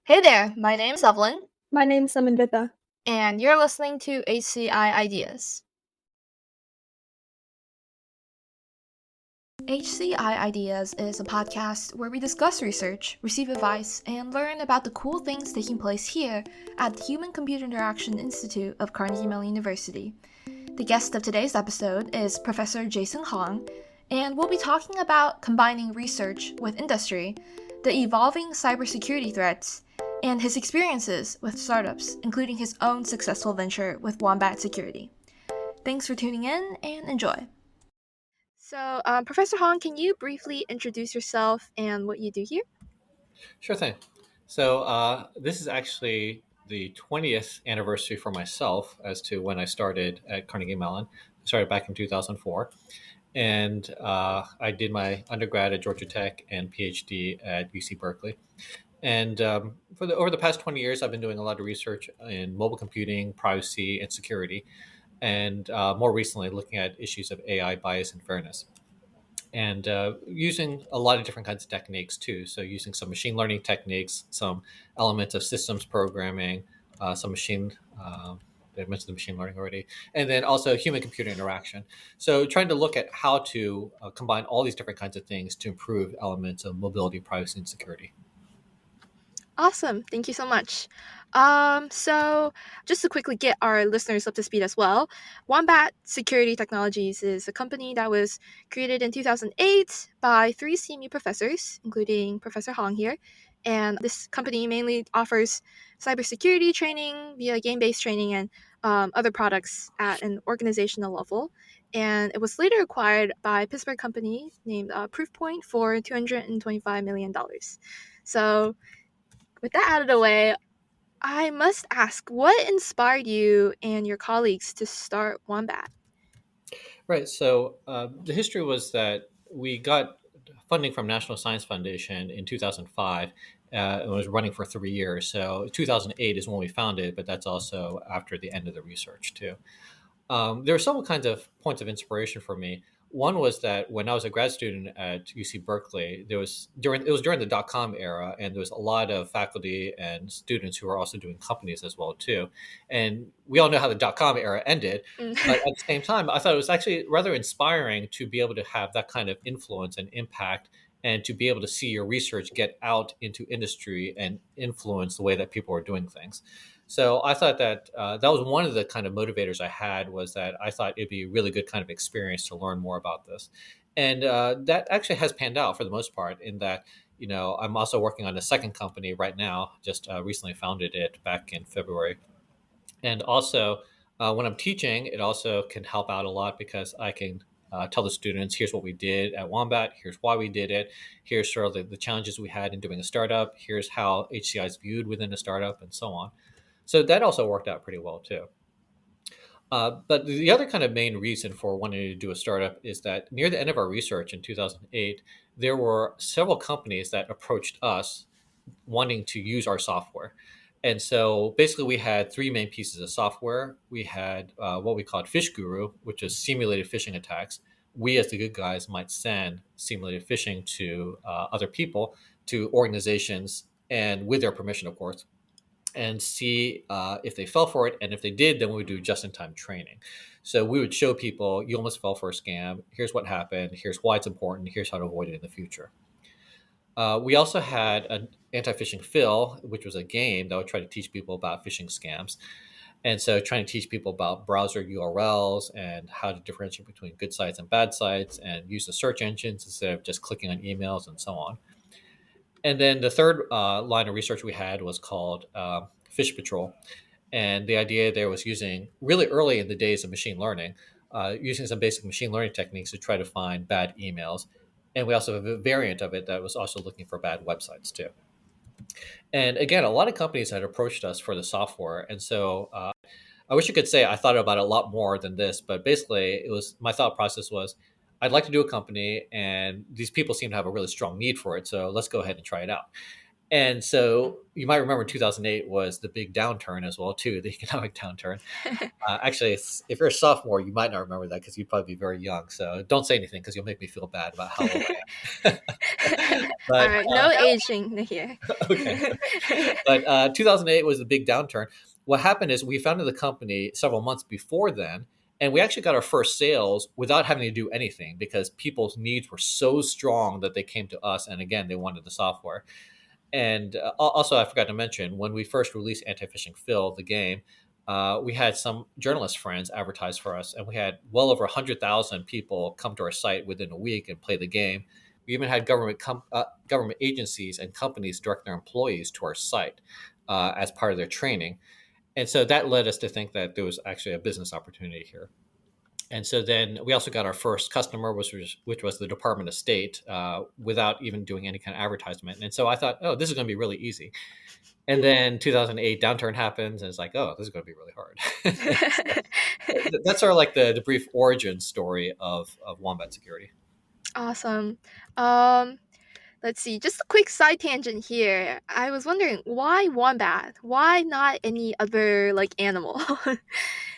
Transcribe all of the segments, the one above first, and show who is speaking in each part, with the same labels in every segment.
Speaker 1: Hey there, my name's Evelyn,
Speaker 2: My name's Samandita.
Speaker 1: and you're listening to HCI Ideas. HCI Ideas is a podcast where we discuss research, receive advice, and learn about the cool things taking place here at the Human Computer Interaction Institute of Carnegie Mellon University. The guest of today's episode is Professor Jason Hong, and we'll be talking about combining research with industry, the evolving cybersecurity threats, and his experiences with startups, including his own successful venture with Wombat Security. Thanks for tuning in and enjoy. So, Professor Hong, can you briefly introduce yourself and what you do here?
Speaker 3: Sure thing. So this is actually the 20th anniversary for myself as to when I started at Carnegie Mellon. I started back in 2004. And I did my undergrad at Georgia Tech and PhD at UC Berkeley. And over the past 20 years, I've been doing a lot of research in mobile computing, privacy, and security. And more recently, looking at issues of AI bias and fairness and using a lot of different kinds of techniques too. So using some machine learning techniques, some elements of systems programming, some machine. I mentioned the machine learning already, and then also human-computer interaction. So trying to look at how to combine all these different kinds of things to improve elements of mobility, privacy, and security.
Speaker 1: Awesome. Thank you so much. So just to quickly get our listeners up to speed as well, Wombat Security Technologies is a company that was created in 2008 by three CMU professors, including Professor Hong here. And this company mainly offers cybersecurity training via game-based training and other products at an organizational level. And it was later acquired by a Pittsburgh company named Proofpoint for $225 million. So with that out of the way, I must ask, what inspired you and your colleagues to start Wombat?
Speaker 3: Right. So the history was that we got funding from National Science Foundation in 2005. It was running for 3 years. So 2008 is when we founded it, but that's also after the end of the research too. There were several kinds of points of inspiration for me. One was that when I was a grad student at UC Berkeley, it was during the dot-com era, and there was a lot of faculty and students who were also doing companies as well too. And we all know how the dot-com era ended,
Speaker 1: Mm.
Speaker 3: but at the same time, I thought it was actually rather inspiring to be able to have that kind of influence and impact, and to be able to see your research get out into industry and influence the way that people are doing things. So I thought that that was one of the kind of motivators I had, was that I thought it'd be a really good kind of experience to learn more about this. And that actually has panned out for the most part, in that, I'm also working on a second company right now, just recently founded it back in February. And also, when I'm teaching, it also can help out a lot, because I can tell the students, here's what we did at Wombat, here's why we did it, here's sort of the challenges we had in doing a startup, here's how HCI is viewed within a startup, and so on. So that also worked out pretty well too. But the other kind of main reason for wanting to do a startup is that near the end of our research in 2008, there were several companies that approached us wanting to use our software. And so basically, we had three main pieces of software. We had what we called Fish Guru, which is simulated phishing attacks. We, as the good guys, might send simulated phishing to other people, to organizations, and with their permission, of course, and see if they fell for it. And if they did, then we would do just-in-time training. So we would show people, you almost fell for a scam. Here's what happened. Here's why it's important. Here's how to avoid it in the future. We also had an anti-phishing Phil, which was a game that would try to teach people about phishing scams. And so trying to teach people about browser URLs and how to differentiate between good sites and bad sites, and use the search engines instead of just clicking on emails, and so on. And then the third line of research we had was called Fish Patrol. And the idea there was using, really early in the days of machine learning, using some basic machine learning techniques to try to find bad emails. And we also have a variant of it that was also looking for bad websites too. And again, a lot of companies had approached us for the software. And so I wish I could say I thought about it a lot more than this, but basically, it was, my thought process was, I'd like to do a company, and these people seem to have a really strong need for it. So let's go ahead and try it out. And so you might remember 2008 was the big downturn as well too, the economic downturn. Actually, if you're a sophomore, you might not remember that because you'd probably be very young. So don't say anything because you'll make me feel bad about how old I am.
Speaker 1: All
Speaker 3: But
Speaker 1: right, no aging here.
Speaker 3: okay, but 2008 was the big downturn. What happened is we founded the company several months before then, and we actually got our first sales without having to do anything because people's needs were so strong that they came to us. And again, they wanted the software. And also, I forgot to mention when we first released Anti Phishing Phil, the game, we had some journalist friends advertise for us, and we had well over 100,000 people come to our site within a week and play the game. We even had government agencies and companies direct their employees to our site as part of their training. And so that led us to think that there was actually a business opportunity here. And so then we also got our first customer, which was the Department of State, without even doing any kind of advertisement. And so I thought, oh, this is going to be really easy. And then 2008 downturn happens, and it's like, oh, this is going to be really hard. So that's sort of like the brief origin story of Wombat Security.
Speaker 1: Awesome. Um, let's see. Just a quick side tangent here. I was wondering why wombat? Why not any other like animal?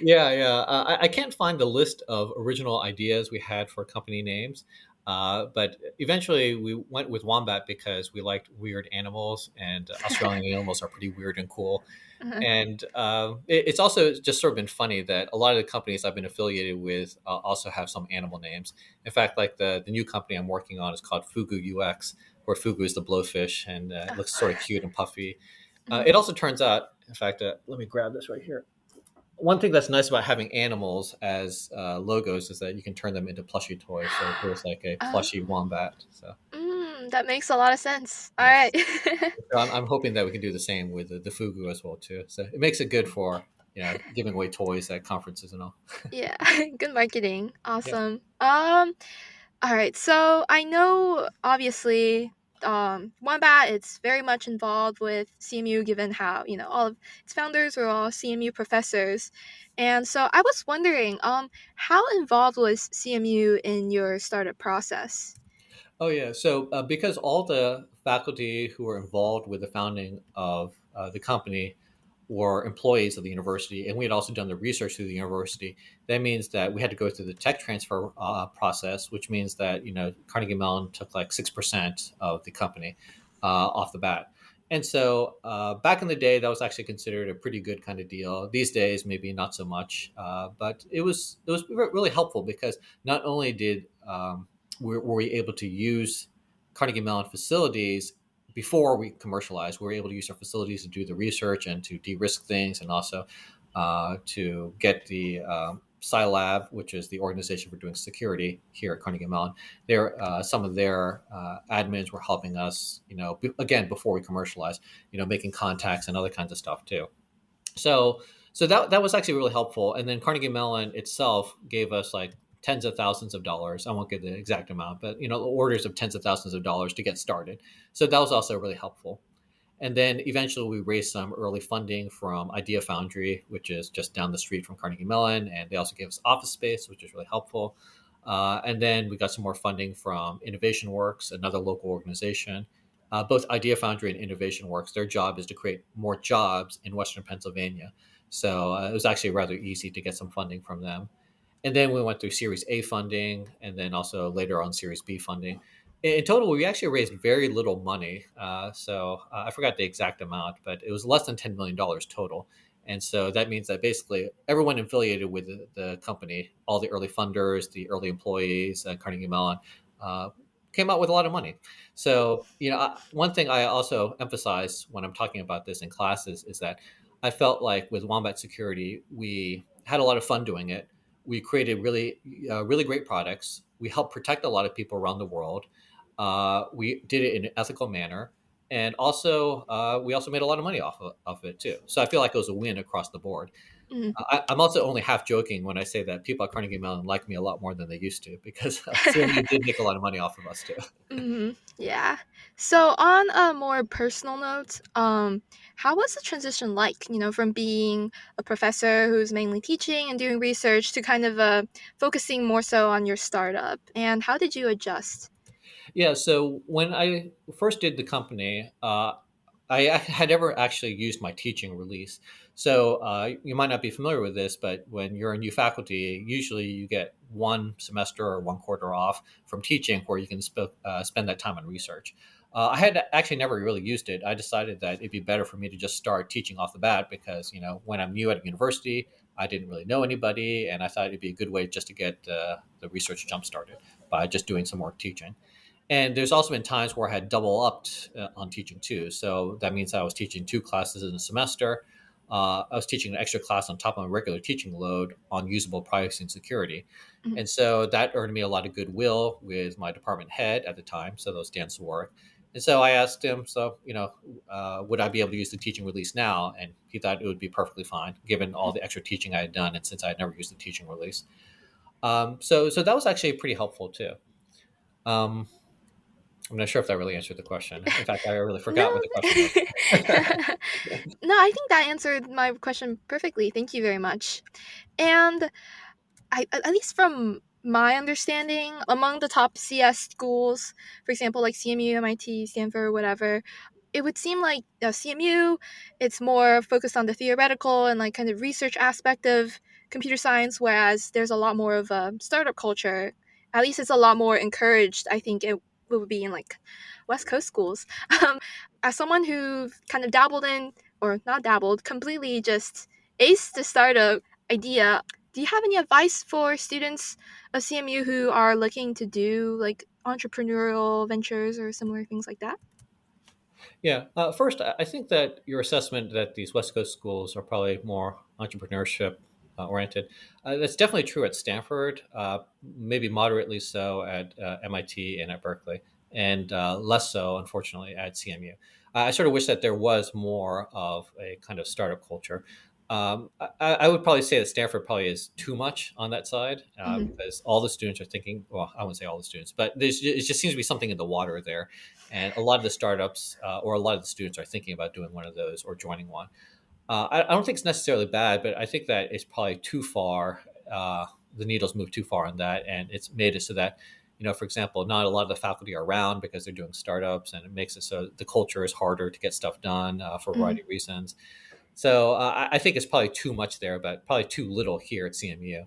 Speaker 3: Yeah, yeah. I can't find the list of original ideas we had for company names, but eventually we went with Wombat because we liked weird animals, and Australian animals are pretty weird and cool.
Speaker 1: Uh-huh.
Speaker 3: And it's also just sort of been funny that a lot of the companies I've been affiliated with also have some animal names. In fact, like the new company I'm working on is called Fugu UX, where Fugu is the blowfish, and it looks sort of cute and puffy.
Speaker 1: Mhm.
Speaker 3: It also turns out, in fact, let me grab this right here. One thing that's nice about having animals as logos is that you can turn them into plushie toys. So here's like a plushie
Speaker 1: Oh,
Speaker 3: wombat. So
Speaker 1: that makes a lot of sense. All
Speaker 3: yes,
Speaker 1: right.
Speaker 3: so I'm hoping that we can do the same with the fugu as well too. So it makes it good for giving away toys at conferences and all.
Speaker 1: Yeah, good marketing.
Speaker 3: Yeah.
Speaker 1: Awesome. All right. So I know obviously Wombat it's very much involved with CMU given how, all of its founders were all CMU professors. And so I was wondering, how involved was CMU in your startup process?
Speaker 3: Oh yeah. So because all the faculty who were involved with the founding of the company were employees of the university, and we had also done the research through the university. That means that we had to go through the tech transfer process, which means that Carnegie Mellon took like 6% of the company off the bat. And so back in the day, that was actually considered a pretty good kind of deal. These days, maybe not so much, but it was really helpful because not only did were we able to use Carnegie Mellon facilities before we commercialized. We were able to use our facilities to do the research and to de-risk things, and also to get the Scilab, which is the organization for doing security here at Carnegie Mellon. Some of their admins were helping us, again before we commercialized, making contacts and other kinds of stuff too. So that was actually really helpful. And then Carnegie Mellon itself gave us like tens of thousands of dollars. I won't give the exact amount, but orders of tens of thousands of dollars to get started. So that was also really helpful. And then eventually we raised some early funding from Idea Foundry, which is just down the street from Carnegie Mellon. And they also gave us office space, which is really helpful. And then we got some more funding from Innovation Works, another local organization. Both Idea Foundry and Innovation Works, their job is to create more jobs in Western Pennsylvania. So it was actually rather easy to get some funding from them. And then we went through Series A funding, and then also later on Series B funding. In total, we actually raised very little money. I forgot the exact amount, but it was less than $10 million total. And so that means that basically everyone affiliated with the company, all the early funders, the early employees, Carnegie Mellon, uh, came out with a lot of money. So, one thing I also emphasize when I'm talking about this in classes is that I felt like with Wombat Security, we had a lot of fun doing it. We created really great products. We helped protect a lot of people around the world. We did it in an ethical manner, and also we also made a lot of money off of it too. So I feel like it was a win across the board.
Speaker 1: Mhm.
Speaker 3: I'm also only half joking when I say that people at Carnegie Mellon like me a lot more than they used to because CMU did make a lot of money off of us too.
Speaker 1: Yeah. So on a more personal note, how was the transition like? From being a professor who's mainly teaching and doing research to kind of focusing more so on your startup, and how did you adjust?
Speaker 3: Yeah. So when I first did the company, I had never actually used my teaching release. So you might not be familiar with this, but when you're a new faculty, usually you get one semester or one quarter off from teaching where you can spend that time on research. I had actually never really used it. I decided that it'd be better for me to just start teaching off the bat because, when I'm new at a university, I didn't really know anybody, and I thought it'd be a good way just to get the research jump started by just doing some more teaching. And there's also been times where I had double upped on teaching too. So that means I was teaching two classes in a semester. I was teaching an extra class on top of my regular teaching load on usable privacy and security.
Speaker 1: Mhm.
Speaker 3: And so that earned me a lot of goodwill with my department head at the time. So that was Dan Swark. And so I asked him, would I be able to use the teaching release now? And he thought it would be perfectly fine, given all the extra teaching I had done, and since I had never used the teaching release. So that was actually pretty helpful too. Um, I'm not sure if that really answered the question. In fact, I really
Speaker 1: No.
Speaker 3: forgot what the question was.
Speaker 1: No, I think that answered my question perfectly. Thank you very much. And at least from my understanding, among the top CS schools, for example, like CMU, MIT, Stanford, whatever, it would seem like CMU, it's more focused on the theoretical and like kind of research aspect of computer science, whereas there's a lot more of a startup culture. At least it's a lot more encouraged. I think it would be in like West Coast schools. As someone who kind of dabbled in, or not dabbled, completely just aced the startup idea, do you have any advice for students of CMU who are looking to do like entrepreneurial ventures or similar things like that?
Speaker 3: Yeah. First, I think that your assessment that these West Coast schools are probably more entrepreneurship oriented. That's definitely true at Stanford, maybe moderately so at MIT and at Berkeley, and less so, unfortunately, at CMU. I sort of wish that there was more of a kind of startup culture. I would probably say that Stanford probably is too much on that side
Speaker 1: Hmm.
Speaker 3: because all the students are thinking, well, I wouldn't say all the students, but it just seems to be something in the water there. And a lot of the startups or a lot of the students are thinking about doing one of those or joining one. I don't think it's necessarily bad, but I think that it's probably too far. The needles move too far on that, and it's made it so that, for example, not a lot of the faculty are around because they're doing startups, and it makes it so the culture is harder to get stuff done for a
Speaker 1: Hmm.
Speaker 3: variety of reasons. So I think it's probably too much there, but probably too little here at CMU.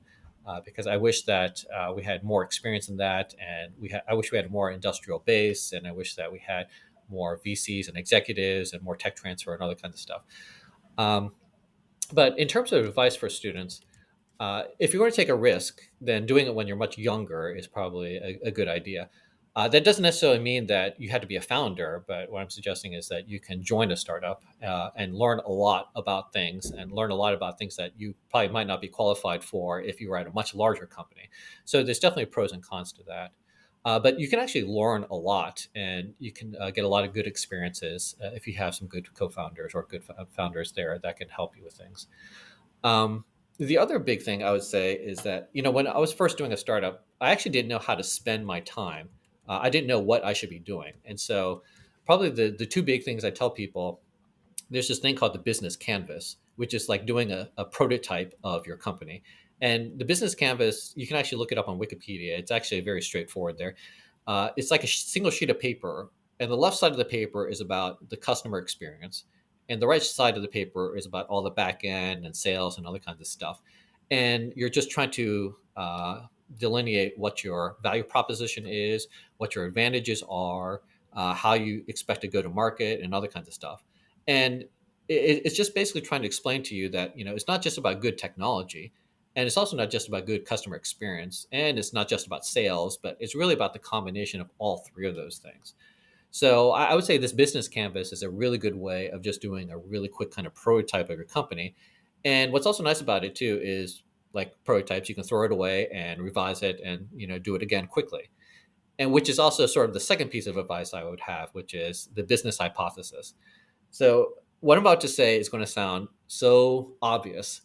Speaker 3: Because I wish that we had more experience in that, and I wish we had a more industrial base, and I wish that we had more VCs and executives, and more tech transfer and other kinds of stuff. Um, but in terms of advice for students, if you're going to take a risk, then doing it when you're much younger is probably a good idea. That doesn't necessarily mean that you had to be a founder, but what I'm suggesting is that you can join a startup and learn a lot about things and learn a lot about things that you probably might not be qualified for if you were at a much larger company. So there's definitely pros and cons to that. But you can actually learn a lot and you can get a lot of good experiences if you have some good co founders or good founders there that can help you with things. Um, the other big thing I would say is that, when I was first doing a startup, I actually didn't know how to spend my time. I didn't know what I should be doing. And so, probably the two big things I tell people, there's this thing called the business canvas, which is like doing a prototype of your company. And the business canvas, you can actually look it up on Wikipedia. It's actually very straightforward there. It's like a single sheet of paper, and the left side of the paper is about the customer experience, and the right side of the paper is about all the back end and sales and other kinds of stuff. And you're just trying to delineate what your value proposition is, what your advantages are, how you expect to go to market, and other kinds of stuff. And it's just basically trying to explain to you that it's not just about good technology, and it's also not just about good customer experience, and it's not just about sales, but it's really about the combination of all three of those things. So I would say this business canvas is a really good way of just doing a really quick kind of prototype of your company. And what's also nice about it too is, like prototypes, you can throw it away and revise it and do it again quickly. And which is also sort of the second piece of advice I would have, which is the business hypothesis. So what I'm about to say is going to sound so obvious.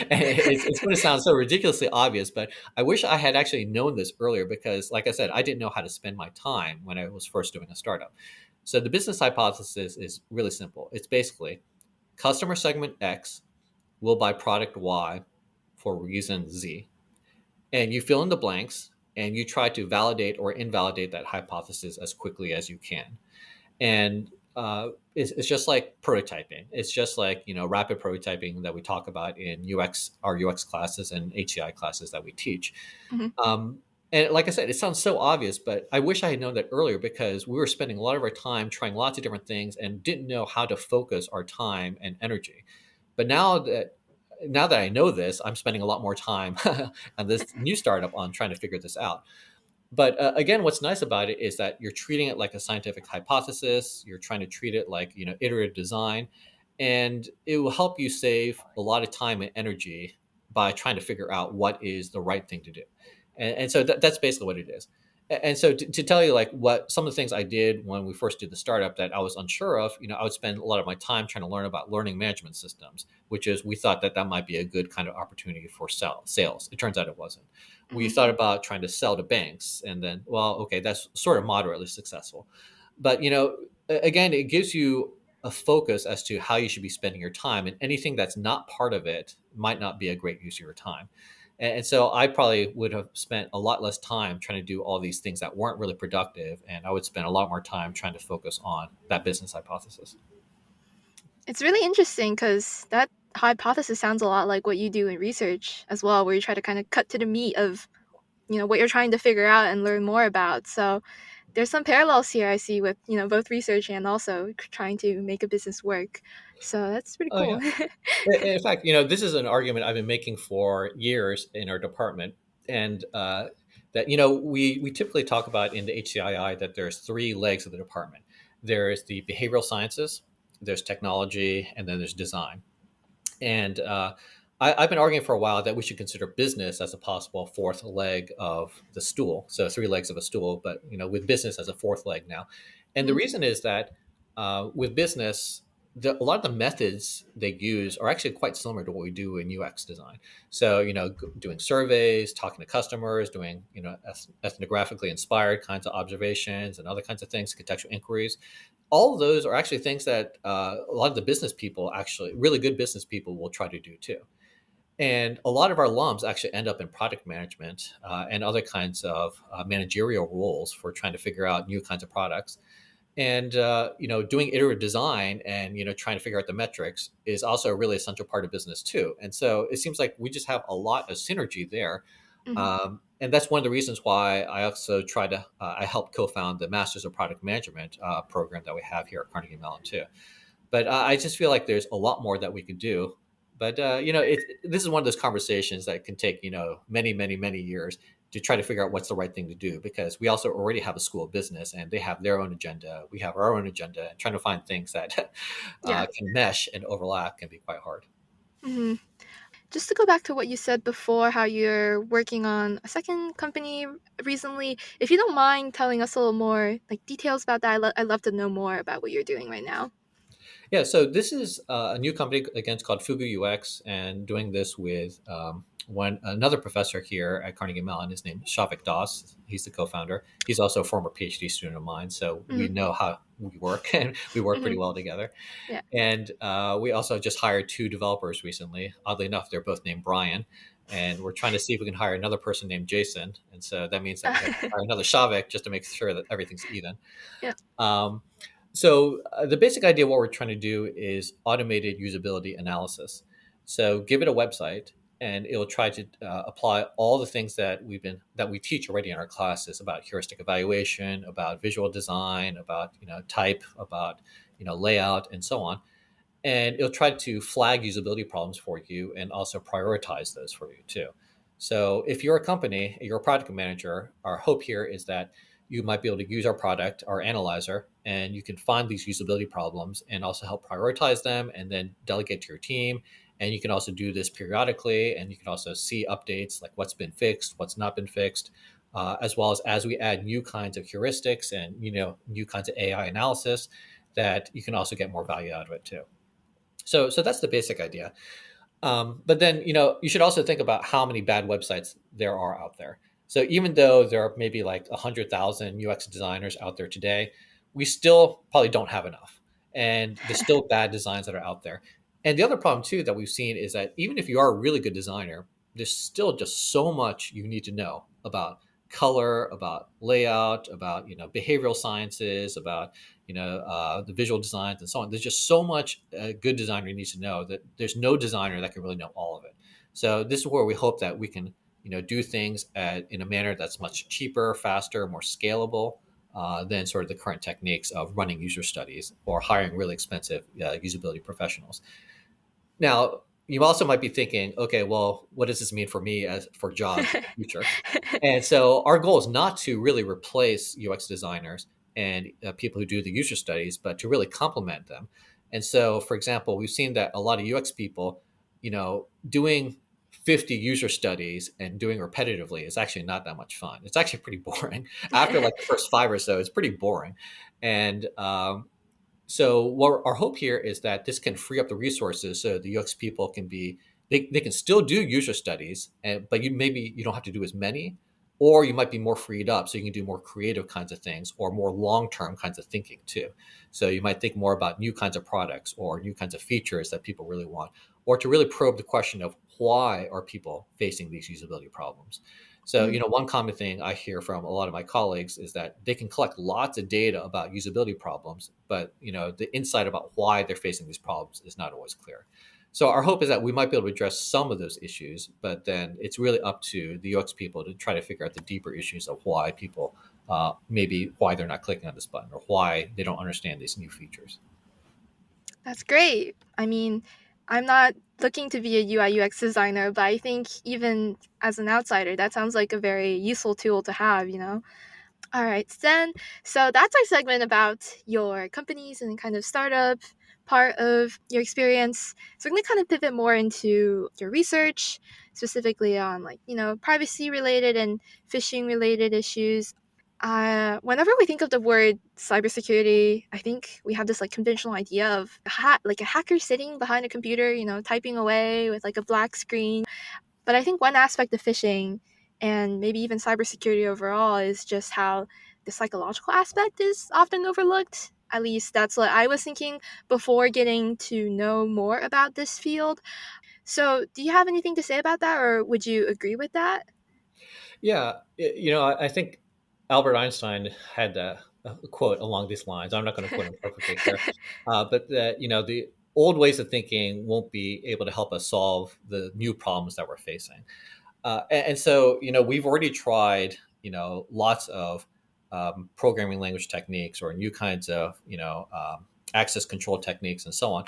Speaker 3: It's going to sound so ridiculously obvious, but I wish I had actually known this earlier because, like I said, I didn't know how to spend my time when I was first doing a startup. So the business hypothesis is really simple. It's basically customer segment X will buy product Y for reason Z. And you fill in the blanks and you try to validate or invalidate that hypothesis as quickly as you can. And is just like prototyping. It's just like rapid prototyping that we talk about in our UX classes and HCI classes that we teach.
Speaker 1: Hmm.
Speaker 3: Um, and like I said, it sounds so obvious, but I wish I had known that earlier because we were spending a lot of our time trying lots of different things and didn't know how to focus our time and energy. But now that I know this, I'm spending a lot more time on this new startup on trying to figure this out. But again, what's nice about it is that you're treating it like a scientific hypothesis. You're trying to treat it like iterative design, and it will help you save a lot of time and energy by trying to figure out what is the right thing to do. And so that's basically what it is. And so to tell you like what some of the things I did when we first did the startup that I was unsure of, I would spend a lot of my time trying to learn about learning management systems, which is we thought that that might be a good kind of opportunity for sales. It turns out it wasn't. We
Speaker 1: Hmm.
Speaker 3: thought about trying to sell to banks, and then, well, okay, that's sort of moderately successful. But again, it gives you a focus as to how you should be spending your time, and anything that's not part of it might not be a great use of your time. And so I probably would have spent a lot less time trying to do all these things that weren't really productive, and I would spend a lot more time trying to focus on that business hypothesis.
Speaker 1: It's really interesting because that hypothesis sounds a lot like what you do in research as well, where you try to kind of cut to the meat of what you're trying to figure out and learn more about. So there's some parallels here I see with both research and also trying to make a business work. So that's pretty
Speaker 3: Oh yeah.
Speaker 1: cool.
Speaker 3: In fact, this is an argument I've been making for years in our department, and that we typically talk about in the HCII that there's three legs of the department. There's the behavioral sciences, there's technology, and then there's design. And I've been arguing for a while that we should consider business as a possible fourth leg of the stool. So three legs of a stool, but with business as a fourth leg now. And the
Speaker 1: Mhm.
Speaker 3: reason is that with business, a lot of the methods they use are actually quite similar to what we do in UX design. So doing surveys, talking to customers, doing ethnographically inspired kinds of observations and other kinds of things, contextual inquiries, all of those are actually things that a lot of the business people, actually really good business people, will try to do too. And a lot of our alums actually end up in product management and other kinds of managerial roles for trying to figure out new kinds of products. And doing iterative design and trying to figure out the metrics is also a really essential part of business too. And so it seems like we just have a lot of synergy there.
Speaker 1: Mhm.
Speaker 3: And that's one of the reasons why I also I helped co-found the Masters of Product Management program that we have here at Carnegie Mellon too. But I just feel like there's a lot more that we could do. But this is one of those conversations that can take many, many, many years to try to figure out what's the right thing to do, because we also already have a school of business and they have their own agenda. We have our own agenda, and trying to find things that
Speaker 1: Yeah.
Speaker 3: can mesh and overlap can be quite hard.
Speaker 1: Hmm. Just to go back to what you said before, how you're working on a second company recently, if you don't mind telling us a little more like details about that, I'd love to know more about what you're doing right now.
Speaker 3: Yeah, so this is a new company again. It's called Fugu UX, and doing this with one another professor here at Carnegie Mellon. His name is Shavik Das. He's the co-founder. He's also a former PhD student of mine, so we
Speaker 1: Hmm.
Speaker 3: know how we work, and we work
Speaker 1: Hmm.
Speaker 3: pretty well together.
Speaker 1: Yeah.
Speaker 3: And we also just hired two developers recently. Oddly enough, they're both named Brian, and we're trying to see if we can hire another person named Jason. And so that means that we have to hire another Shavik just to make sure that everything's even.
Speaker 1: Yeah.
Speaker 3: Um, the basic idea of what we're trying to do is automated usability analysis. So give it a website, and it'll try to apply all the things that we teach already in our classes about heuristic evaluation, about visual design, about type, about layout, and so on. And it'll try to flag usability problems for you and also prioritize those for you too. So if you're a company, you're a product manager, our hope here is that you might be able to use our product, our analyzer, and you can find these usability problems and also help prioritize them and then delegate to your team. And you can also do this periodically, and you can also see updates like what's been fixed, what's not been fixed, as well as we add new kinds of heuristics and new kinds of AI analysis, that you can also get more value out of it too. So that's the basic idea. But then you should also think about how many bad websites there are out there. So even though there are maybe like 100,000 UX designers out there today, we still probably don't have enough, and there's still bad designs that are out there. And the other problem too that we've seen is that even if you are a really good designer, there's still just so much you need to know about color, about layout, about behavioral sciences, about the visual designs and so on. There's just so much a good designer needs to know that there's no designer that can really know all of it. So this is where we hope that we can, do things in a manner that's much cheaper, faster, more scalable than sort of the current techniques of running user studies or hiring really expensive usability professionals. Now, you also might be thinking, okay, well, what does this mean for me as for jobs in the future? And so our goal is not to really replace UX designers and people who do the user studies, but to really complement them. And so, for example, we've seen that a lot of UX people, doing 50 user studies and doing repetitively is actually not that much fun. It's actually pretty boring. After like the first five or so, it's pretty boring. And so what our hope here is that this can free up the resources so the UX people can be they can still do user studies, but you don't have to do as many, or you might be more freed up so you can do more creative kinds of things or more long-term kinds of thinking too. So you might think more about new kinds of products or new kinds of features that people really want, or to really probe the question of why are people facing these usability problems. So,
Speaker 1: Mhm.
Speaker 3: one common thing I hear from a lot of my colleagues is that they can collect lots of data about usability problems, but the insight about why they're facing these problems is not always clear. So our hope is that we might be able to address some of those issues, but then it's really up to the UX people to try to figure out the deeper issues of why people, maybe why they're not clicking on this button or why they don't understand these new features.
Speaker 1: That's great. I mean, I'm not looking to be a UI UX designer, but I think even as an outsider, that sounds like a very useful tool to have. All right, then. So that's our segment about your companies and kind of startup part of your experience. So we're going to kind of pivot more into your research, specifically on privacy related and phishing related issues. Whenever we think of the word cybersecurity, I think we have this conventional idea of like a hacker sitting behind a computer, typing away with like a black screen. But I think one aspect of phishing and maybe even cybersecurity overall is just how the psychological aspect is often overlooked. At least that's what I was thinking before getting to know more about this field. So, do you have anything to say about that, or would you agree with that?
Speaker 3: Yeah, I think Albert Einstein had a quote along these lines. I'm not going to quote him perfectly here, but that the old ways of thinking won't be able to help us solve the new problems that we're facing. And so, we've already tried, lots of programming language techniques or new kinds of, access control techniques and so on.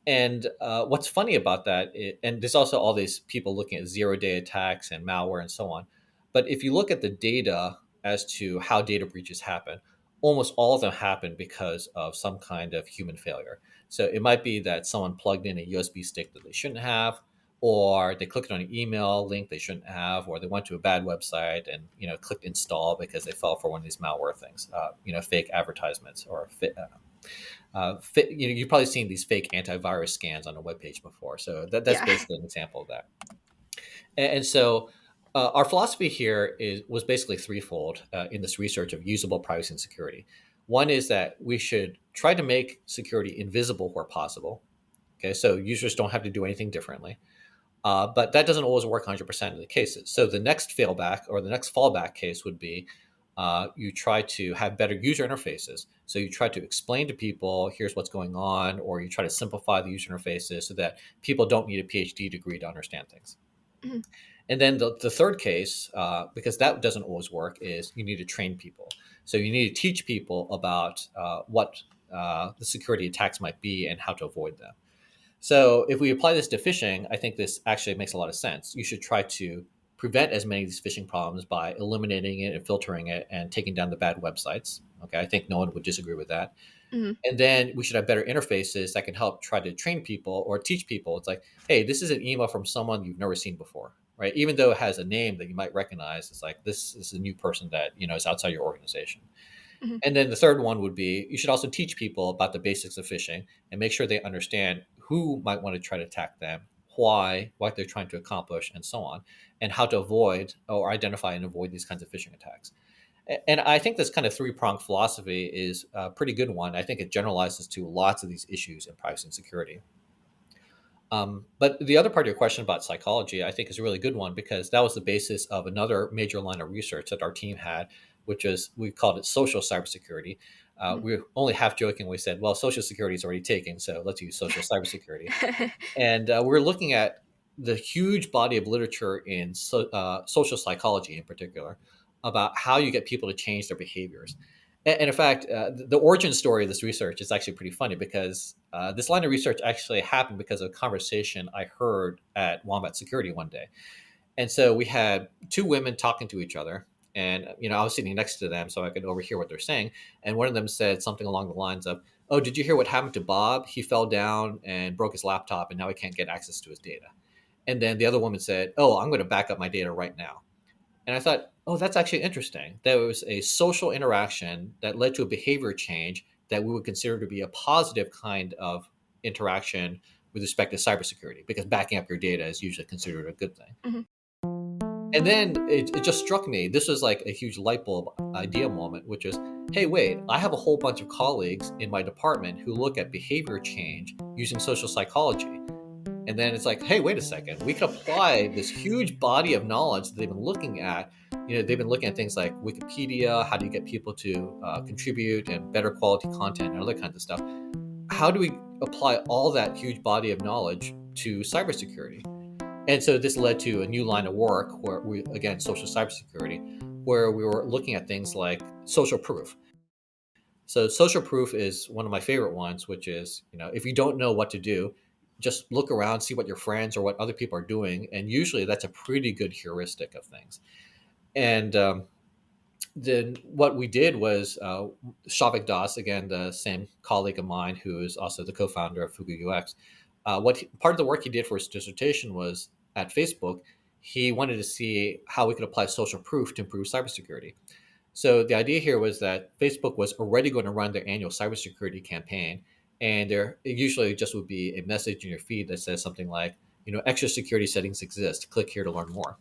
Speaker 3: And what's funny about that, and there's also all these people looking at zero-day attacks and malware and so on. But if you look at the data as to how data breaches happen, almost all of them happen because of some kind of human failure. So it might be that someone plugged in a USB stick that they shouldn't have, or they clicked on an email link they shouldn't have, or they went to a bad website and clicked install because they fell for one of these malware things, fake advertisements or you've probably seen these fake antivirus scans on a web page before. So that's
Speaker 1: Yeah.
Speaker 3: basically an example of that. And so our philosophy here was basically threefold in this research of usable privacy and security. One is that we should try to make security invisible where possible. Okay, so users don't have to do anything differently. But that doesn't always work 100% of the cases. So the next failback or the next fallback case would be you try to have better user interfaces. So you try to explain to people, here's what's going on, or you try to simplify the user interfaces so that people don't need a PhD degree to understand things.
Speaker 1: Mhm.
Speaker 3: And then the third case, because that doesn't always work, is you need to train people. So you need to teach people about what the security attacks might be and how to avoid them. So if we apply this to phishing, I think this actually makes a lot of sense. You should try to prevent as many of these phishing problems by eliminating it and filtering it and taking down the bad websites. Okay, I think no one would disagree with that.
Speaker 1: Mhm.
Speaker 3: And then we should have better interfaces that can help try to train people or teach people. It's like, hey, this is an email from someone you've never seen before, right? Even though it has a name that you might recognize, it's like this is a new person that is outside your organization.
Speaker 1: Mhm.
Speaker 3: And then the third one would be you should also teach people about the basics of phishing and make sure they understand who might want to try to attack them, why, what they're trying to accomplish, and so on, and how to avoid or identify and avoid these kinds of phishing attacks. And I think this kind of three pronged philosophy is a pretty good one. I think it generalizes to lots of these issues in privacy and security. But the other part of your question about psychology, I think, is a really good one because that was the basis of another major line of research that our team had, which is we called it social cybersecurity. We only half jokingly said, well, social security is already taken, so let's use social cybersecurity.
Speaker 1: Mhm.
Speaker 3: And we're looking at the huge body of literature in social psychology in particular about how you get people to change their behaviors. And in fact, the origin story of this research is actually pretty funny because this line of research actually happened because of a conversation I heard at Wombat Security one day. And so we had two women talking to each other. And I was sitting next to them, so I could overhear what they're saying. And one of them said something along the lines of, "Oh, did you hear what happened to Bob? He fell down and broke his laptop, and now he can't get access to his data." And then the other woman said, "Oh, I'm going to back up my data right now." And I thought, "Oh, that's actually interesting. There was a social interaction that led to a behavior change that we would consider to be a positive kind of interaction with respect to cybersecurity, because backing up your data is usually considered a good thing." And then it just struck me. This was like a huge light bulb idea moment, which is, hey, wait, I have a whole bunch of colleagues in my department who look at behavior change using social psychology. And then it's like, hey, wait a second. We could apply this huge body of knowledge that they've been looking at. They've been looking at things like Wikipedia, how do you get people to contribute and better quality content and other kinds of stuff. How do we apply all that huge body of knowledge to cybersecurity? And so this led to a new line of work where we, again, social cybersecurity, where we were looking at things like social proof. So social proof is one of my favorite ones, which is, if you don't know what to do, just look around, see what your friends or what other people are doing. And usually that's a pretty good heuristic of things. And then what we did was Shavik Das, again, the same colleague of mine who is also the co-founder of Fugu UX, part of the work he did for his dissertation was at Facebook. He wanted to see how we could apply social proof to improve cybersecurity. So the idea here was that Facebook was already going to run their annual cybersecurity campaign, and there it usually just would be a message in your feed that says something like, extra security settings exist. Click here to learn more.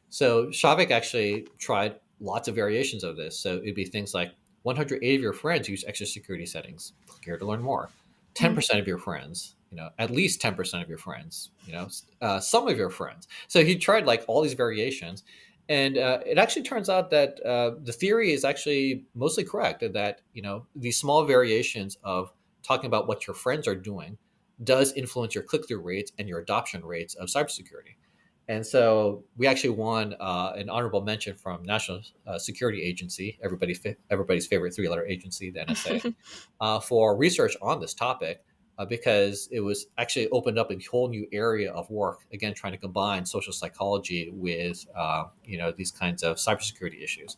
Speaker 3: So Shavik actually tried lots of variations of this. So it'd be things like 180 of your friends use extra security settings. Click here to learn more. 10% of your friends, at least 10% of your friends, some of your friends. So he tried like all these variations. And it actually turns out that the theory is actually mostly correct, that, these small variations of talking about what your friends are doing does influence your click through rates and your adoption rates of cybersecurity. And so we actually won an honorable mention from National Security Agency, everybody's favorite three-letter agency, the NSA, for research on this topic, because it was actually opened up a whole new area of work. Again, trying to combine social psychology with these kinds of cybersecurity issues.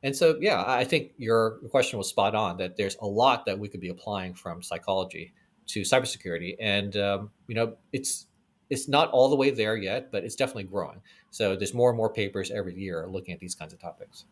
Speaker 3: And so, yeah, I think your question was spot on. That there's a lot that we could be applying from psychology to cybersecurity, and it's not all the way there yet, but it's definitely growing. So there's more and more papers every year looking at these kinds of topics.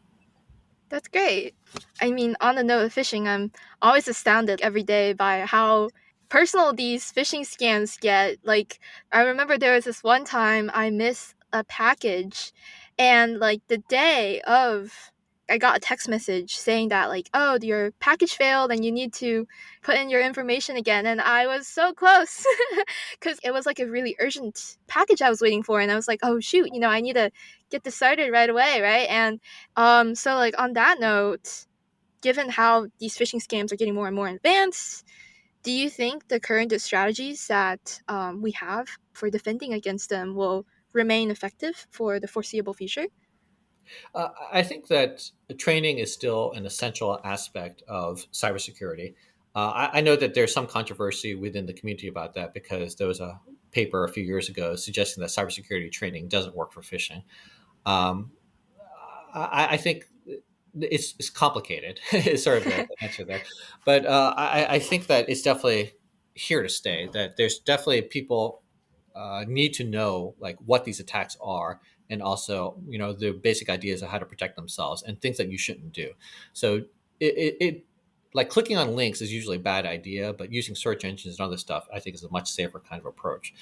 Speaker 1: That's great. I mean, on the note of phishing, I'm always astounded every day by how personal these phishing scams get. Like, I remember there was this one time I missed a package, and like the day of, I got a text message saying that, like, oh, your package failed and you need to put in your information again. And I was so close because it was like a really urgent package I was waiting for. And I was like, oh, shoot, I need to get this started right away, right? And so like on that note, given how these phishing scams are getting more and more advanced, do you think the current strategies that we have for defending against them will remain effective for the foreseeable future?
Speaker 3: I think that training is still an essential aspect of cybersecurity. I know that there's some controversy within the community about that because there was a paper a few years ago suggesting that cybersecurity training doesn't work for phishing. Um, I think it's complicated. Is sort of the answer there, but I think that it's definitely here to stay. That there's definitely people need to know like what these attacks are, and also the basic ideas of how to protect themselves and things that you shouldn't do. So it like clicking on links is usually a bad idea, but using search engines and other stuff I think is a much safer kind of approach.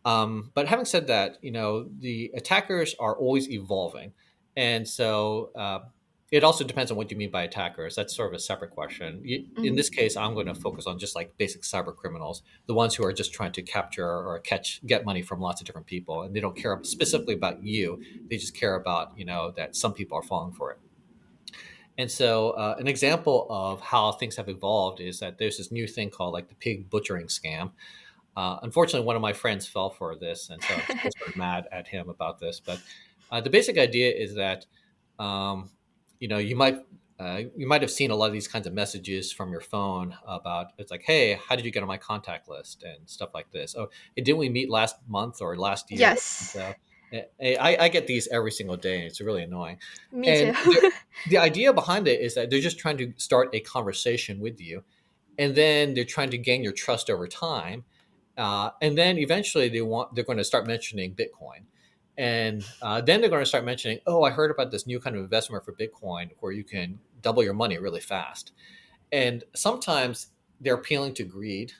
Speaker 3: But having said that, the attackers are always evolving, and so it also depends on what you mean by attackers. That's sort of a separate question. In
Speaker 1: Mhm.
Speaker 3: this case, I'm going to focus on just like basic cyber criminals, the ones who are just trying to capture or get money from lots of different people, and they don't care specifically about you. They just care about that some people are falling for it. And so, an example of how things have evolved is that there's this new thing called like the pig butchering scam. Unfortunately, one of my friends fell for this, and so I'm still sort of mad at him about this. But the basic idea is that um, you might have seen a lot of these kinds of messages from your phone about it's like, hey, how did you get on my contact list and stuff like this. Oh, hey, didn't we meet last month or last year? And
Speaker 1: Yes,
Speaker 3: so I get these every single day, and it's really annoying.
Speaker 1: me too.
Speaker 3: And the idea behind it is that they're just trying to start a conversation with you, and then they're trying to gain your trust over time, and then eventually they're going to start mentioning Bitcoin, and then they're going to start mentioning, oh, I heard about this new kind of investment for Bitcoin where you can double your money really fast. And sometimes they're appealing to greed,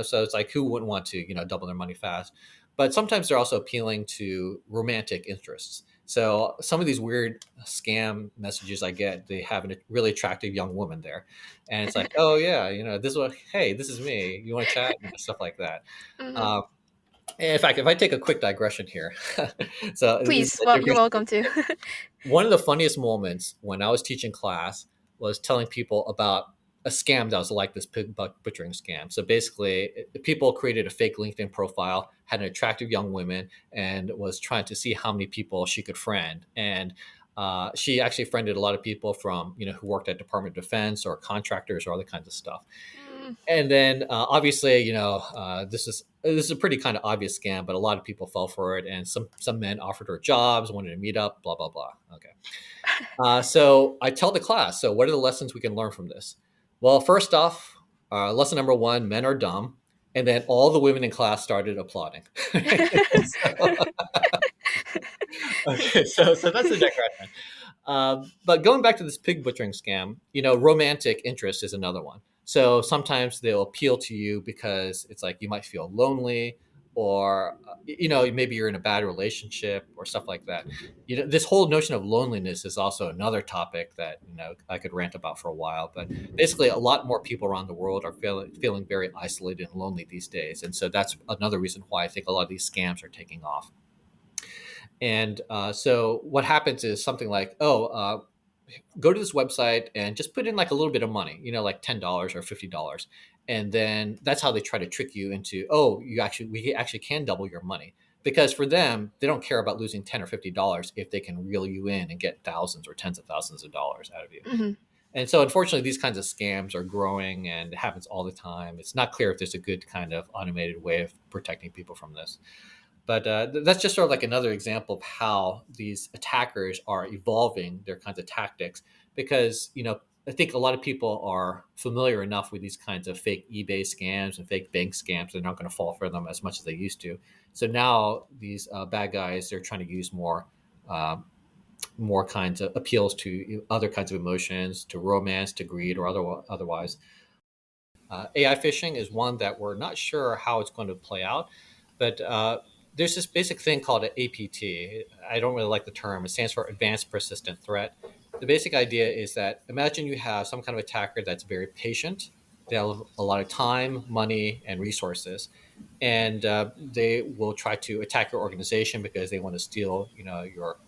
Speaker 3: so it's like, who wouldn't want to double their money fast? But sometimes they're also appealing to romantic interests. So some of these weird scam messages I get, they have a really attractive young woman there, and it's like, oh yeah, this is what, hey, this is me, you want to chat, stuff like that.
Speaker 1: Hmm.
Speaker 3: um, in fact, if I take a quick digression here, so this is
Speaker 1: Please,
Speaker 3: a
Speaker 1: well, you're
Speaker 3: digression.
Speaker 1: welcome to.
Speaker 3: One of the funniest moments when I was teaching class was telling people about a scam that was like this pig butchering scam. So basically, people created a fake LinkedIn profile, had an attractive young woman, and was trying to see how many people she could friend. And she actually friended a lot of people from, who worked at Department of Defense or contractors or other kinds of stuff.
Speaker 1: Mm,
Speaker 3: And then obviously, this is a pretty kind of obvious scam, but a lot of people fell for it, and some men offered her jobs, wanted to meet up, blah blah blah. Okay, so I tell the class, so what are the lessons we can learn from this? Well, first off, lesson number one: men are dumb, and then all the women in class started applauding. So, okay, so that's the digression. But going back to this pig butchering scam, romantic interest is another one. So sometimes they'll appeal to you because it's like you might feel lonely, or maybe you're in a bad relationship or stuff like that. This whole notion of loneliness is also another topic that I could rant about for a while. But basically, a lot more people around the world are feeling very isolated and lonely these days, and so that's another reason why I think a lot of these scams are taking off. And so what happens is something like, oh, go to this website and just put in like a little bit of money, like $10 or $50. And then that's how they try to trick you into, oh, we actually can double your money. Because for them, they don't care about losing 10 or $50 if they can reel you in and get thousands or tens of thousands of dollars out of you.
Speaker 1: mhm.
Speaker 3: And so unfortunately, these kinds of scams are growing and it happens all the time. It's not clear if there's a good kind of automated way of protecting people from this. But that's just sort of like another example of how these attackers are evolving their kinds of tactics. Because I think a lot of people are familiar enough with these kinds of fake eBay scams and fake bank scams. They're not going to fall for them as much as they used to. So now these bad guys, they're trying to use more kinds of appeals to other kinds of emotions, to romance, to greed, or otherwise. AI phishing is one that we're not sure how it's going to play out, but there's this basic thing called an APT. I don't really like the term. It stands for Advanced Persistent Threat. The basic idea is that imagine you have some kind of attacker that's very patient. They have a lot of time, money, and resources, and they will try to attack your organization because they want to steal, your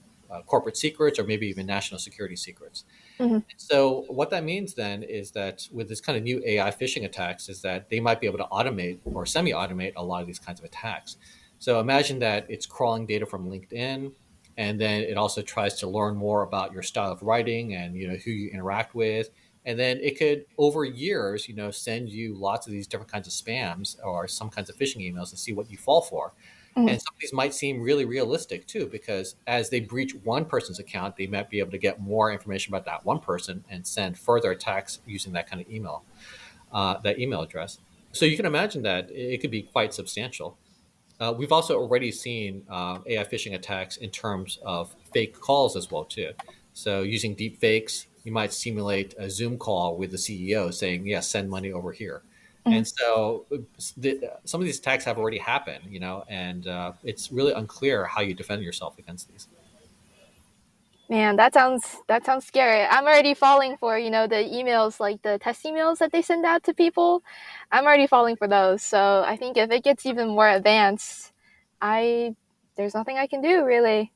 Speaker 3: corporate secrets or maybe even national security secrets.
Speaker 1: Mhm.
Speaker 3: So what that means then is that with this kind of new AI phishing attacks is that they might be able to automate or semi-automate a lot of these kinds of attacks. So imagine that it's crawling data from LinkedIn, and then it also tries to learn more about your style of writing and who you interact with, and then it could over years send you lots of these different kinds of spams or some kinds of phishing emails and see what you fall for.
Speaker 1: Mhm.
Speaker 3: And some of these might seem really realistic too, because as they breach one person's account, they might be able to get more information about that one person and send further attacks using that kind of email, that email address. So you can imagine that it could be quite substantial. We've also already seen AI phishing attacks in terms of fake calls as well too. So using deep fakes, you might simulate a Zoom call with the CEO saying, "Yes, send money over here."
Speaker 1: Mhm.
Speaker 3: And so some of these attacks have already happened, and it's really unclear how you defend yourself against these.
Speaker 1: Man, that sounds scary. I'm already falling for, the emails, like the test emails that they send out to people. I'm already falling for those. So I think if it gets even more advanced, I there's nothing I can do really.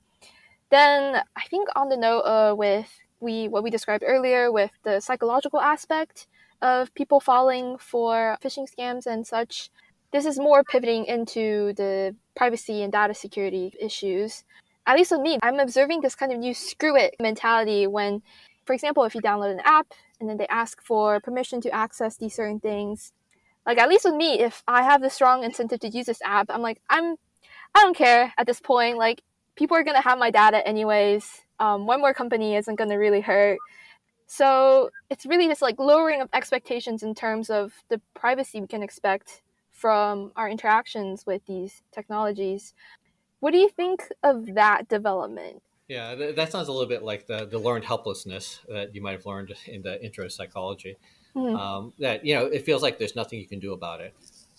Speaker 1: Then I think on the note with we what we described earlier with the psychological aspect of people falling for phishing scams and such. This is more pivoting into the privacy and data security issues. At least with me, I'm observing this kind of new screw it mentality when, for example, if you download an app and then they ask for permission to access these certain things, like at least with me, if I have the strong incentive to use this app, I don't care at this point. Like people are gonna have my data anyways. One more company isn't gonna really hurt. So it's really just like lowering of expectations in terms of the privacy we can expect from our interactions with these technologies. What do you think of that development?
Speaker 3: Yeah, that sounds a little bit like the learned helplessness that you might have learned in the intro to psychology.
Speaker 1: Mm-hmm.
Speaker 3: That it feels like there's nothing you can do about it.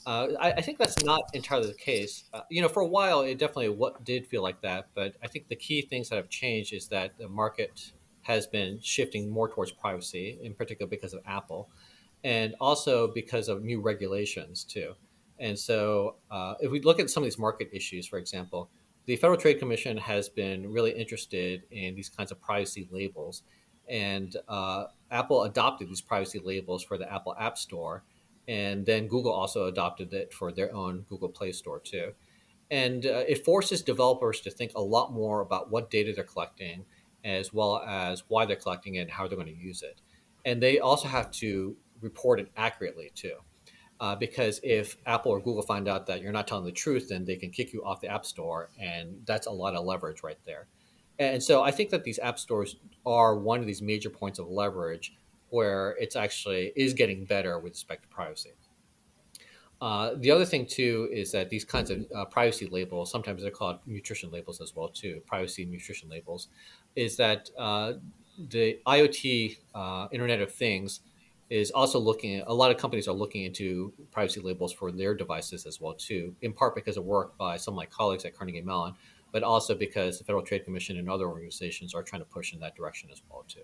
Speaker 3: I think that's not entirely the case. For a while, it definitely what did feel like that. But I think the key things that have changed is that the market has been shifting more towards privacy, in particular because of Apple, and also because of new regulations too. And so, if we look at some of these market issues, for example, the Federal Trade Commission has been really interested in these kinds of privacy labels, and Apple adopted these privacy labels for the Apple App Store, and then Google also adopted it for their own Google Play Store too. And it forces developers to think a lot more about what data they're collecting, as well as why they're collecting it and how they're going to use it. And they also have to report it accurately too. Because if Apple or Google find out that you're not telling the truth, then they can kick you off the App Store, and that's a lot of leverage right there. And so I think that these app stores are one of these major points of leverage where it's actually is getting better with respect to privacy. The other thing too is that these kinds of privacy labels, sometimes they're called nutrition labels as well too, privacy and nutrition labels, is that the IoT Internet of Things is also looking. A lot of companies are looking into privacy labels for their devices as well too, in part because of work by some of my colleagues at Carnegie Mellon, but also because the Federal Trade Commission and other organizations are trying to push in that direction as well too.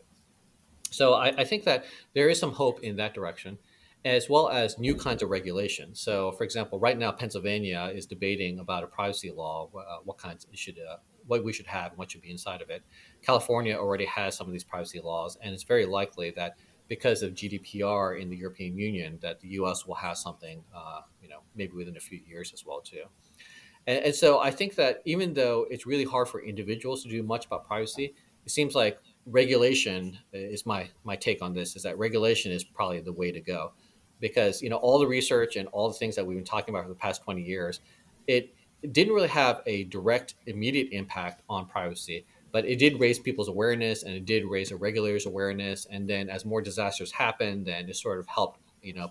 Speaker 3: So I think that there is some hope in that direction, as well as new kinds of regulation. So, for example, right now Pennsylvania is debating about a privacy law, what kinds it should, what we should have, and what should be inside of it. California already has some of these privacy laws, and it's very likely that because of GDPR in the European Union, that the U.S. will have something, maybe within a few years as well too. And so I think that even though it's really hard for individuals to do much about privacy, it seems like regulation is my take on this is that regulation is probably the way to go because all the research and all the things that we've been talking about for the past 20 years it didn't really have a direct immediate impact on privacy, but it did raise people's awareness and it did raise the regulators awareness, and then as more disasters happened then it sort of helped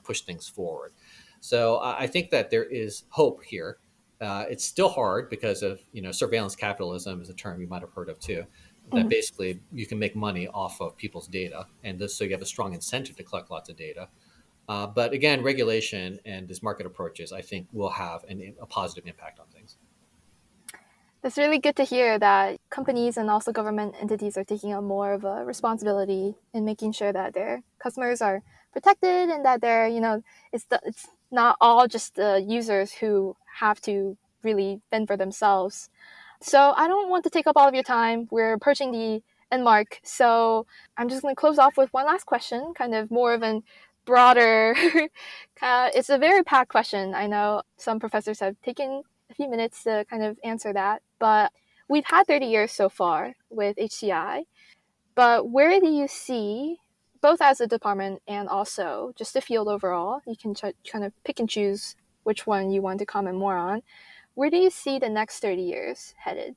Speaker 3: push things forward. So I think that there is hope here. It's still hard because of surveillance capitalism is a term you might have heard of too. That
Speaker 1: Mm.
Speaker 3: basically you can make money off of people's data, and so you have a strong incentive to collect lots of data. But again, regulation and this market approaches, I think, will have a positive impact on things.
Speaker 1: It's really good to hear that companies and also government entities are taking on more of a responsibility in making sure that their customers are protected and that it's not all just the users who have to really fend for themselves. So I don't want to take up all of your time. We're approaching the end mark. So I'm just going to close off with one last question, kind of more of an broader. It's a very packed question. I know some professors have taken a few minutes to kind of answer that, but we've had 30 years so far with HCI. But where do you see, both as a department and also just the field overall, you can kind of pick and choose which one you want to comment more on. Where do you see the next 30 years headed?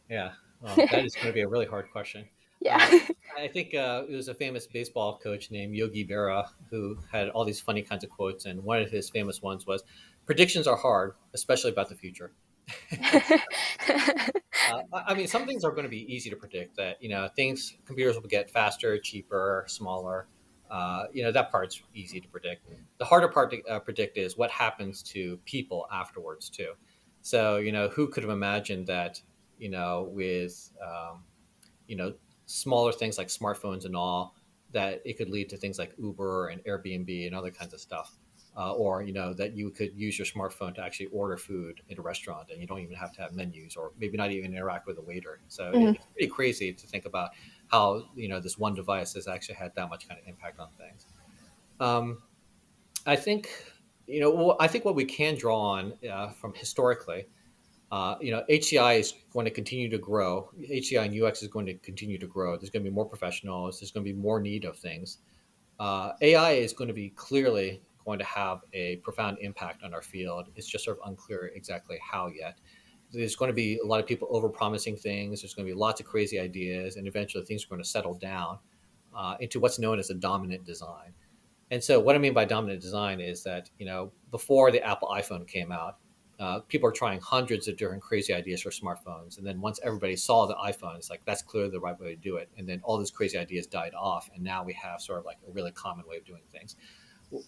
Speaker 3: Yeah, well, that is going to be a really hard question.
Speaker 1: Yeah.
Speaker 3: Uh, I think it was a famous baseball coach named Yogi Berra who had all these funny kinds of quotes, and one of his famous ones was, "Predictions are hard, especially about the future." I mean, some things are going to be easy to predict. That things computers will get faster, cheaper, smaller. That part's easy to predict. The harder part to predict is what happens to people afterwards too. So who could have imagined that with smaller things like smartphones and all, that it could lead to things like Uber and Airbnb and other kinds of stuff. Or that you could use your smartphone to actually order food at a restaurant, and you don't even have to have menus, or maybe not even interact with a waiter. So
Speaker 1: Mhm.
Speaker 3: it's pretty crazy to think about how this one device has actually had that much kind of impact on things. Um, I think I think what we can draw on from historically, HCI is going to continue to grow. HCI and UX is going to continue to grow. There's going to be more professionals. There's going to be more need of things. AI is going to be clearly going to have a profound impact on our field. It's just sort of unclear exactly how yet. There's going to be a lot of people overpromising things. There's going to be lots of crazy ideas, and eventually things are going to settle down into what's known as a dominant design. And so, what I mean by dominant design is that before the Apple iPhone came out, people are trying hundreds of different crazy ideas for smartphones, and then once everybody saw the iPhone, it's like that's clearly the right way to do it. And then all these crazy ideas died off, and now we have sort of like a really common way of doing things.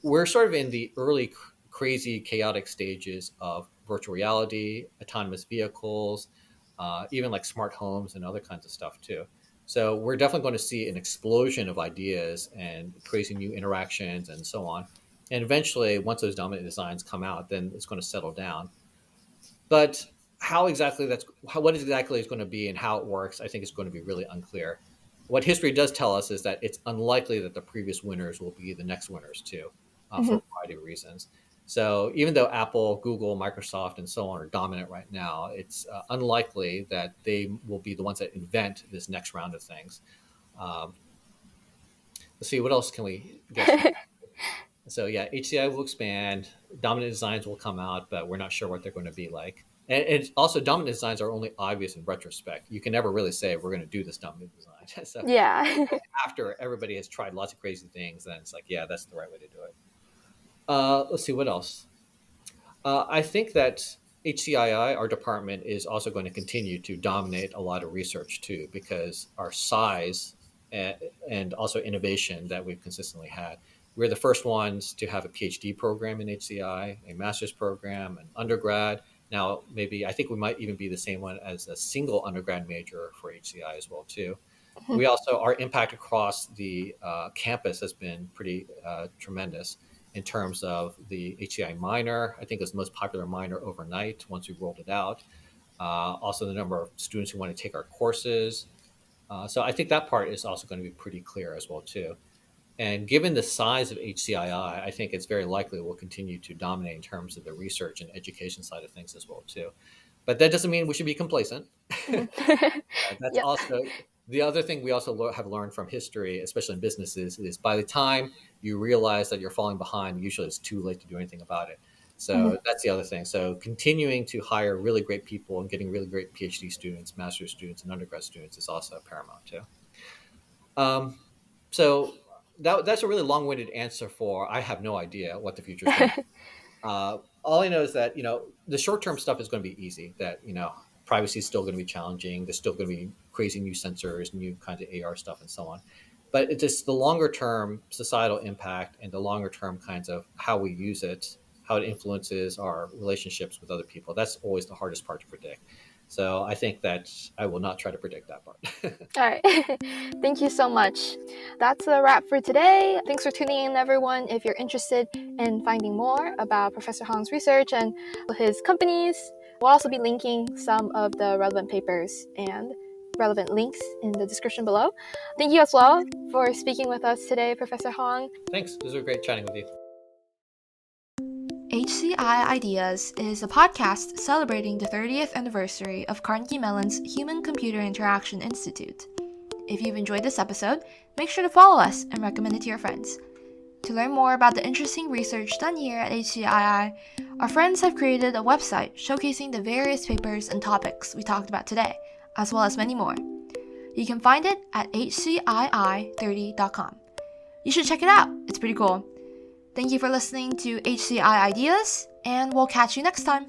Speaker 3: We're sort of in the early crazy, chaotic stages of virtual reality, autonomous vehicles, even like smart homes and other kinds of stuff too. So we're definitely going to see an explosion of ideas and crazy new interactions and so on. And eventually, once those dominant designs come out, then it's going to settle down. But what exactly is going to be and how it works, I think is going to be really unclear. What history does tell us is that it's unlikely that the previous winners will be the next winners too, for
Speaker 1: Mhm.
Speaker 3: a variety of reasons. So even though Apple, Google, Microsoft, and so on are dominant right now, it's unlikely that they will be the ones that invent this next round of things. Um, let's see, what else can we guess from? So yeah, HCI will expand. Dominant designs will come out, but we're not sure what they're going to be like. And also, dominant designs are only obvious in retrospect. You can never really say we're going to do this dominant design. So
Speaker 1: Yeah.
Speaker 3: after everybody has tried lots of crazy things, then it's like, yeah, that's the right way to do it. Let's see what else. I think that HCII, our department, is also going to continue to dominate a lot of research too, because our size and also innovation that we've consistently had. We're the first ones to have a PhD program in HCI, a master's program, an undergrad. Now, maybe I think we might even be the same one as a single undergrad major for HCI as well too. We also our impact across the campus has been pretty tremendous in terms of the HCI minor. I think it's the most popular minor overnight once we rolled it out. Also, the number of students who want to take our courses. So I think that part is also going to be pretty clear as well too. And given the size of HCII, I think it's very likely we'll continue to dominate in terms of the research and education side of things as well too. But that doesn't mean we should be complacent.
Speaker 1: Mhm.
Speaker 3: That's
Speaker 1: Yep.
Speaker 3: also the other thing we also have learned from history, especially in businesses, is by the time you realize that you're falling behind, usually it's too late to do anything about it.
Speaker 1: Mhm.
Speaker 3: So that's the other thing. So continuing to hire really great people and getting really great PhD students, master's students, and undergrad students is also paramount too. Um, so that's a really long-winded answer for I have no idea what the future is going to be. All I know is that the short-term stuff is going to be easy. That privacy is still going to be challenging. There's still going to be crazy new sensors, new kinds of AR stuff, and so on. But it's just the longer-term societal impact and the longer-term kinds of how we use it, how it influences our relationships with other people. That's always the hardest part to predict. So I think that I will not try to predict that part.
Speaker 1: All right. Thank you so much. That's a wrap for today. Thanks for tuning in, everyone. If you're interested in finding more about Professor Hong's research and his companies, we'll also be linking some of the relevant papers and relevant links in the description below. Thank you as well for speaking with us today, Professor Hong.
Speaker 3: Thanks. This was great chatting with you.
Speaker 1: HCI Ideas is a podcast celebrating the 30th anniversary of Carnegie Mellon's Human Computer Interaction Institute. If you've enjoyed this episode, make sure to follow us and recommend it to your friends. To learn more about the interesting research done here at HCII, our friends have created a website showcasing the various papers and topics we talked about today, as well as many more. You can find it at hcii30.com. You should check it out, it's pretty cool. Thank you for listening to HCI Ideas, and we'll catch you next time.